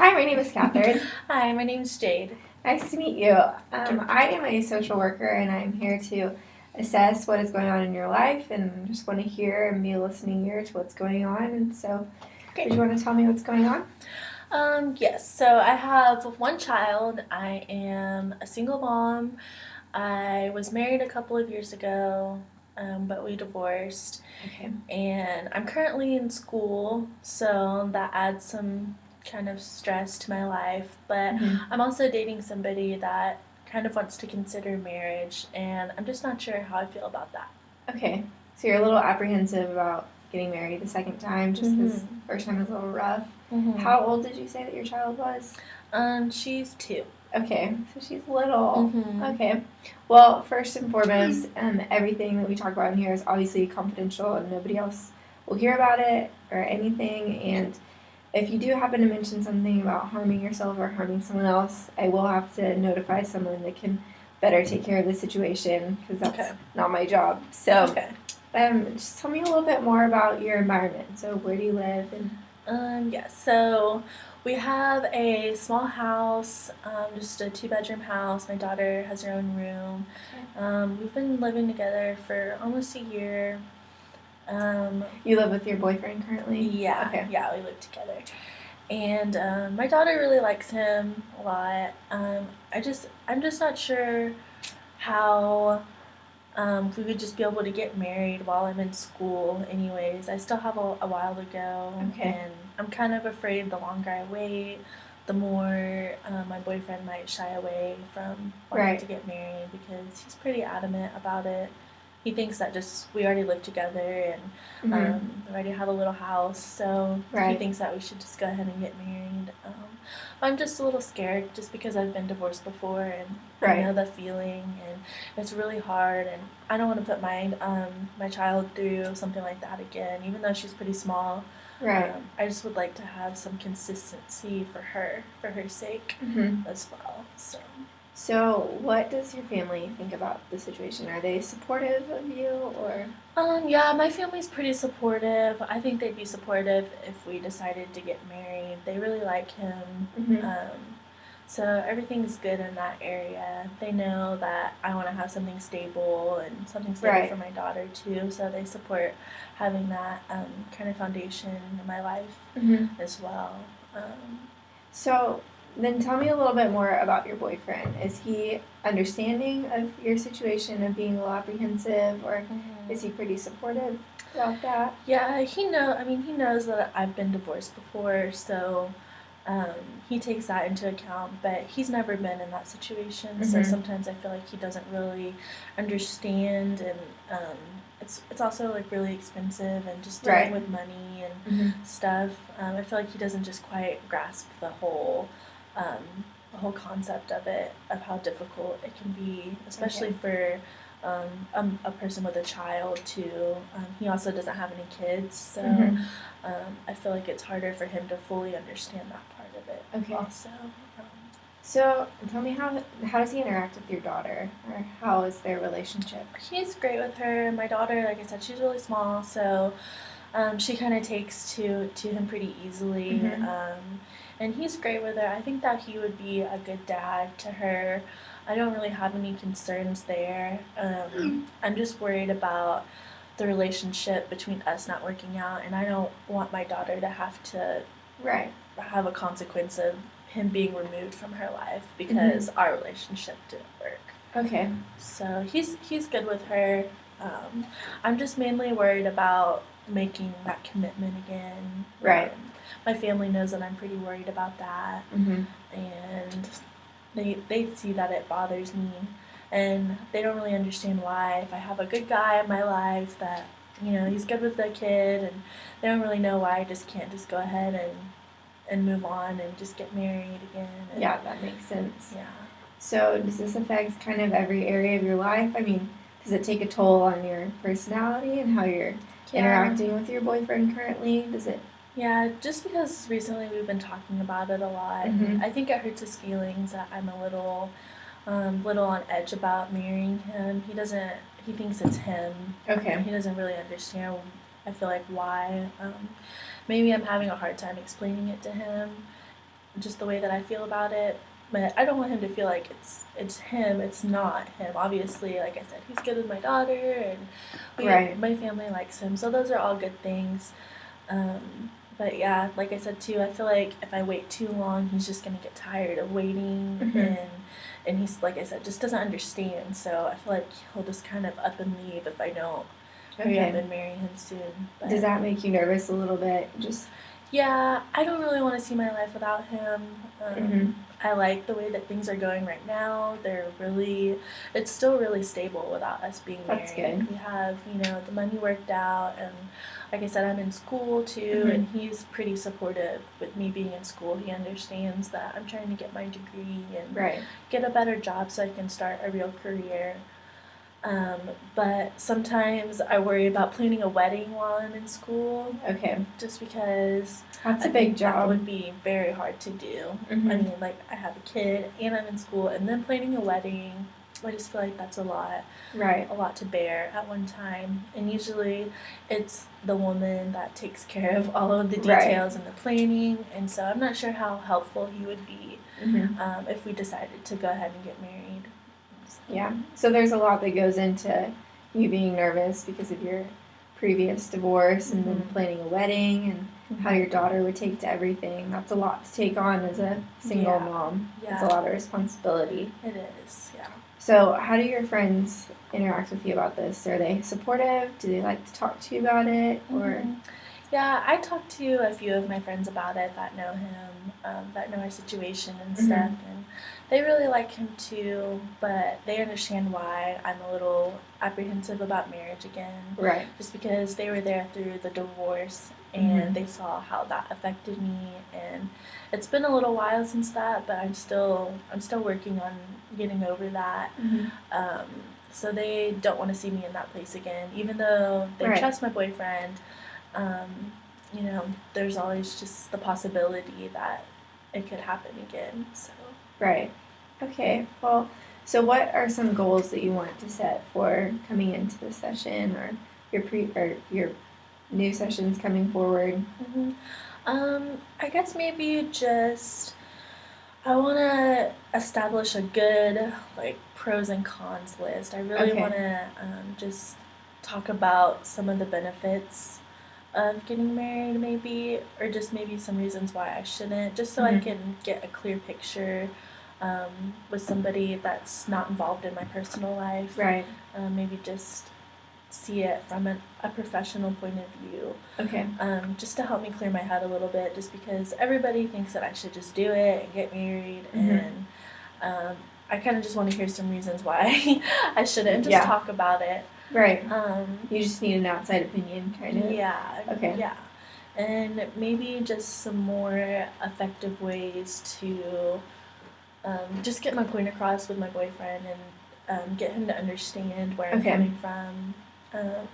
Hi, my name is Kathryn. Hi, my name's Jade. Nice to meet you. I am a social worker and I'm here to assess what is going on in your life and just want to hear and be a listening ear to what's going on. And so, Okay. would you want to tell me what's going on? Yes, so I have one child. I am a single mom. I was married a couple of years ago, but we divorced. Okay. And I'm currently in school, so that adds some kind of stress to my life. But I'm also dating somebody that kind of wants to consider marriage, and I'm just not sure how I feel about that. Okay. So, you're a little apprehensive about getting married the second time just because first time was a little rough. How old did you say that your child was? She's 2. Okay, so she's little. Okay. Well, first and foremost, everything that we talk about in here is obviously confidential and nobody else will hear about it or anything. And if you do happen to mention something about harming yourself or harming someone else, I will have to notify someone that can better take care of the situation because that's not my job. So, just tell me a little bit more about your environment. So, where do you live? So we have a small house, just a 2-bedroom house. My daughter has her own room. We've been living together for almost a year. You live with your boyfriend currently? Yeah, we live together. And my daughter really likes him a lot. I'm just not sure how we would just be able to get married while I'm in school anyways. I still have a while to go, and I'm kind of afraid the longer I wait, the more my boyfriend might shy away from wanting to get married because he's pretty adamant about it. He thinks that we already live together and we already have a little house, so he thinks that we should just go ahead and get married. I'm just a little scared just because I've been divorced before and I know the feeling and it's really hard and I don't want to put my child through something like that again, even though she's pretty small. I just would like to have some consistency for her sake as well. So, what does your family think about the situation? Are they supportive of you, or? Yeah, my family's pretty supportive. I think they'd be supportive if we decided to get married. They really like him. So everything's good in that area. They know that I want to have something stable and something stable for my daughter too. So they support having that kind of foundation in my life as well. So then tell me a little bit more about your boyfriend. Is he understanding of your situation of being a little apprehensive, or is he pretty supportive about that? Yeah, he knows that I've been divorced before, so he takes that into account, but he's never been in that situation, so sometimes I feel like he doesn't really understand, and it's also like really expensive and just dealing with money and stuff. I feel like he doesn't just quite grasp the whole concept of it, of how difficult it can be, especially for a person with a child too. He also doesn't have any kids, so I feel like it's harder for him to fully understand that part of it also. So tell me, how does he interact with your daughter, or how is their relationship? He's great with her. My daughter, like I said, she's really small, so she kind of takes to him pretty easily. And he's great with her. I think that he would be a good dad to her. I don't really have any concerns there. I'm just worried about the relationship between us not working out, and I don't want my daughter to have to have a consequence of him being removed from her life because our relationship didn't work. So he's good with her. I'm just mainly worried about making that commitment again. My family knows that I'm pretty worried about that, and they see that it bothers me, and they don't really understand why. If I have a good guy in my life that, he's good with the kid, and they don't really know why I just can't just go ahead and move on and just get married again. And, yeah, that makes sense. Yeah. So does this affect kind of every area of your life? I mean, does it take a toll on your personality and how you're interacting with your boyfriend currently? Does it? Yeah, just because recently we've been talking about it a lot. I think it hurts his feelings that I'm a little on edge about marrying him. He thinks it's him. He doesn't really understand, I feel like, why. Maybe I'm having a hard time explaining it to him. just the way that I feel about it. But I don't want him to feel like it's him. It's not him. Obviously, like I said, he's good with my daughter, and Right. my family likes him. So those are all good things. But yeah, like I said too, I feel like if I wait too long, he's just gonna get tired of waiting, Mm-hmm. and he's, like I said, just doesn't understand. So I feel like he'll just kind of up and leave if I don't hurry up Okay. and marry him soon. But Does that make you nervous a little bit? yeah, I don't really want to see my life without him. Mm-hmm. I like the way that things are going right now. It's still really stable without us being married. That's good. We have, the money worked out, and like I said, I'm in school too, Mm-hmm. and he's pretty supportive with me being in school. He understands that I'm trying to get my degree and Right. get a better job so I can start a real career. But sometimes I worry about planning a wedding while I'm in school, Okay. just because That's I a big think that job. would be very hard to do. Mm-hmm. I mean, like, I have a kid and I'm in school, and then planning a wedding, I just feel like that's Right. a lot to bear at one time. And usually it's the woman that takes care of all of the details and the planning, and so I'm not sure how helpful he would be Mm-hmm. if we decided to go ahead and get married. Yeah. So there's a lot that goes into you being nervous because of your previous divorce and then planning a wedding and how your daughter would take to everything. That's a lot to take on as a single mom. Yeah. It's a lot of responsibility. It is, yeah. So how do your friends interact with you about this? Are they supportive? Do they like to talk to you about it? Or Yeah, I talked to a few of my friends about it that know him, that know our situation and stuff, and they really like him too, but they understand why I'm a little apprehensive about marriage again. Right. Just because they were there through the divorce and they saw how that affected me, and it's been a little while since that, but I'm still working on getting over that. So they don't want to see me in that place again, even though they trust my boyfriend. There's always just the possibility that it could happen again. So. Right. Okay. Well, so what are some goals that you want to set for coming into the session, or your new sessions coming forward? I guess maybe just I want to establish a good pros and cons list. I really want to just talk about some of the benefits of getting married, maybe, or just maybe some reasons why I shouldn't, just so I can get a clear picture with somebody that's not involved in my personal life. Right. Maybe just see it from a professional point of view. Okay. Just to help me clear my head a little bit, just because everybody thinks that I should just do it and get married, and I kind of just want to hear some reasons why I shouldn't, and just talk about it. Right. You just need an outside opinion, kind of. Yeah. Okay. Yeah. And maybe just some more effective ways to just get my point across with my boyfriend and get him to understand where I'm coming from.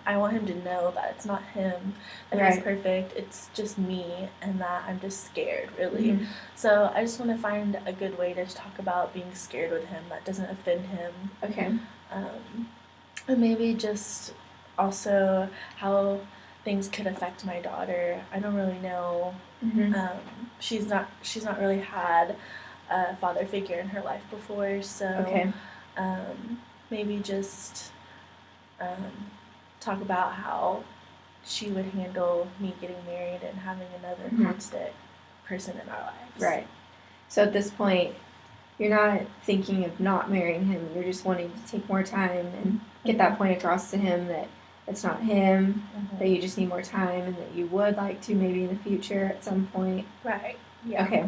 I want him to know that it's not him, that he's perfect, it's just me, and that I'm just scared, really. So I just want to find a good way to talk about being scared with him that doesn't offend him. Okay. And maybe just also how things could affect my daughter. I don't really know. She's not really had a father figure in her life before, so maybe just talk about how she would handle me getting married and having another constant person in our lives. Right. So at this point, you're not thinking of not marrying him. You're just wanting to take more time and get that point across to him that it's not him, that you just need more time, and that you would like to maybe in the future at some point. Right. Yeah. Okay.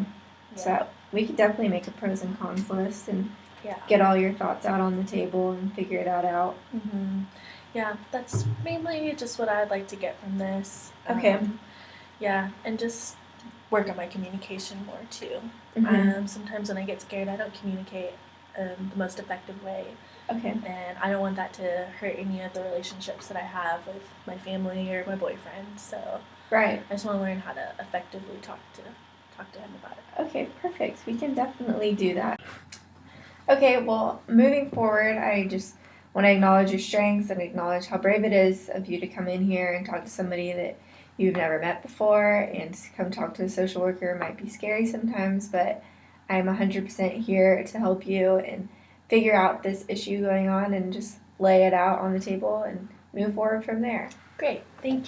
Yeah. So we could definitely make a pros and cons list and get all your thoughts out on the table and figure it out. Yeah, that's mainly just what I'd like to get from this. Okay. Yeah, and just work on my communication more too. Sometimes when I get scared, I don't communicate the most effective way. Okay. And I don't want that to hurt any of the relationships that I have with my family or my boyfriend. So I just want to learn how to effectively talk to him about it. Okay, perfect. We can definitely do that. Okay, well, moving forward, I just want to acknowledge your strengths and acknowledge how brave it is of you to come in here and talk to somebody that you've never met before, and to come talk to a social worker might be scary sometimes, but I'm 100% here to help you and figure out this issue going on and just lay it out on the table and move forward from there. Great. Thank you.